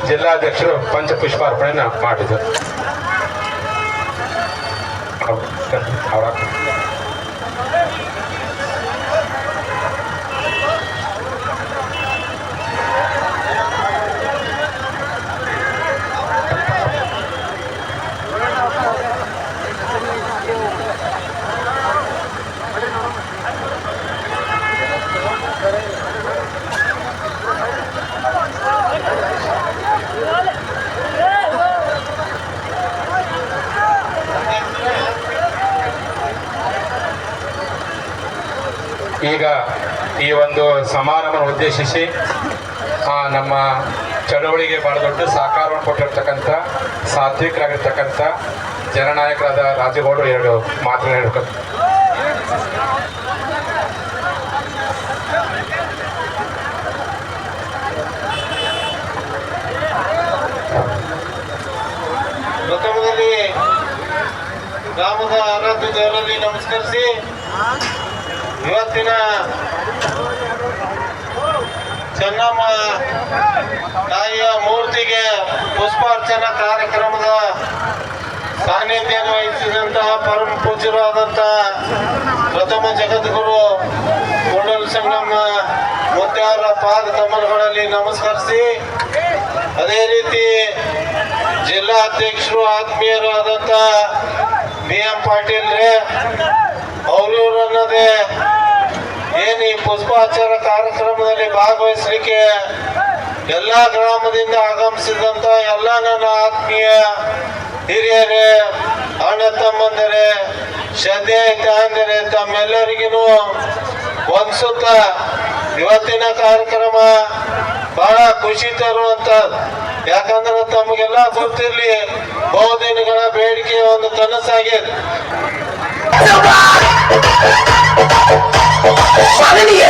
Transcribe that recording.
ಜಿಲ್ಲಾಧ್ಯಕ್ಷರು ಪಂಚಪುಷ್ಪಾರ್ಪಣೆಯನ್ನು ಮಾಡಿದರು. ಈಗ ಈ ಒಂದು ಸಮಾರಂಭವನ್ನು ಉದ್ದೇಶಿಸಿ ನಮ್ಮ ಚಳವಳಿಗೆ ಬಹಳ ದೊಡ್ಡ ಸಹಕಾರವನ್ನು ಕೊಟ್ಟಿರ್ತಕ್ಕಂಥ ಸಾತ್ವಿಕರಾಗಿರ್ತಕ್ಕಂಥ ಜನನಾಯಕರಾದ ರಾಜಗೌಡರು ಎರಡು ಮಾತುಗಳನ್ನು ಹೇಳ್ಬೇಕು. ಪ್ರಥಮದಲ್ಲಿ ಗ್ರಾಮದ ಆರಾಧ್ಯ ದೇವರಲ್ಲಿ ನಮಸ್ಕರಿಸಿ ಇವತ್ತಿನ ಚೆನ್ನಮ್ಮ ತಾಯಿಯ ಮೂರ್ತಿಗೆ ಪುಷ್ಪಾರ್ಚನಾ ಕಾರ್ಯಕ್ರಮದ ಸಾನ್ನಿಧ್ಯ ವಹಿಸಿದಂತಹ ಪರಮ ಪೂಜ್ಯರಾದಂತಹ ಪ್ರಥಮ ಜಗದ್ಗುರು ಕೂಡಲ ಸಂಗಮ ಮುತ್ಯಾರ ಪಾದ ಕಮಲಗಳಲ್ಲಿ ನಮಸ್ಕರಿಸಿ, ಅದೇ ರೀತಿ ಜಿಲ್ಲಾಧ್ಯಕ್ಷರು ಆತ್ಮೀಯರಾದಂಥ BM ಪಾಟೀಲ್ ಅವರನ್ನದೇ ಏನು ಈ ಪುಷ್ಪಾರ್ಚನ ಕಾರ್ಯಕ್ರಮದಲ್ಲಿ ಭಾಗವಹಿಸಲಿಕ್ಕೆ ಎಲ್ಲ ಗ್ರಾಮದಿಂದ ಆಗಮಿಸಿದಂತ ಎಲ್ಲ ನನ್ನ ಆತ್ಮೀಯ ಹಿರಿಯರೇ, ಅಣ್ಣ ತಮ್ಮಂದರೆ, ಶ್ರದ್ಧೆ ತಾಯಂದಿರೇ, ತಮ್ಮೆಲ್ಲರಿಗೂ ಒಂದ್ಸುತ್ತ ಇವತ್ತಿನ ಕಾರ್ಯಕ್ರಮ ಬಹಳ ಖುಷಿ ತರುವಂತ. ಯಾಕಂದ್ರೆ ತಮಗೆಲ್ಲ ಗೊತ್ತಿರ್ಲಿ, ಬಹುದಿನಗಳ ಬೇಡಿಕೆ ಒಂದು ಕನಸಾಗಿದೆ. ಮಾನನೀಯ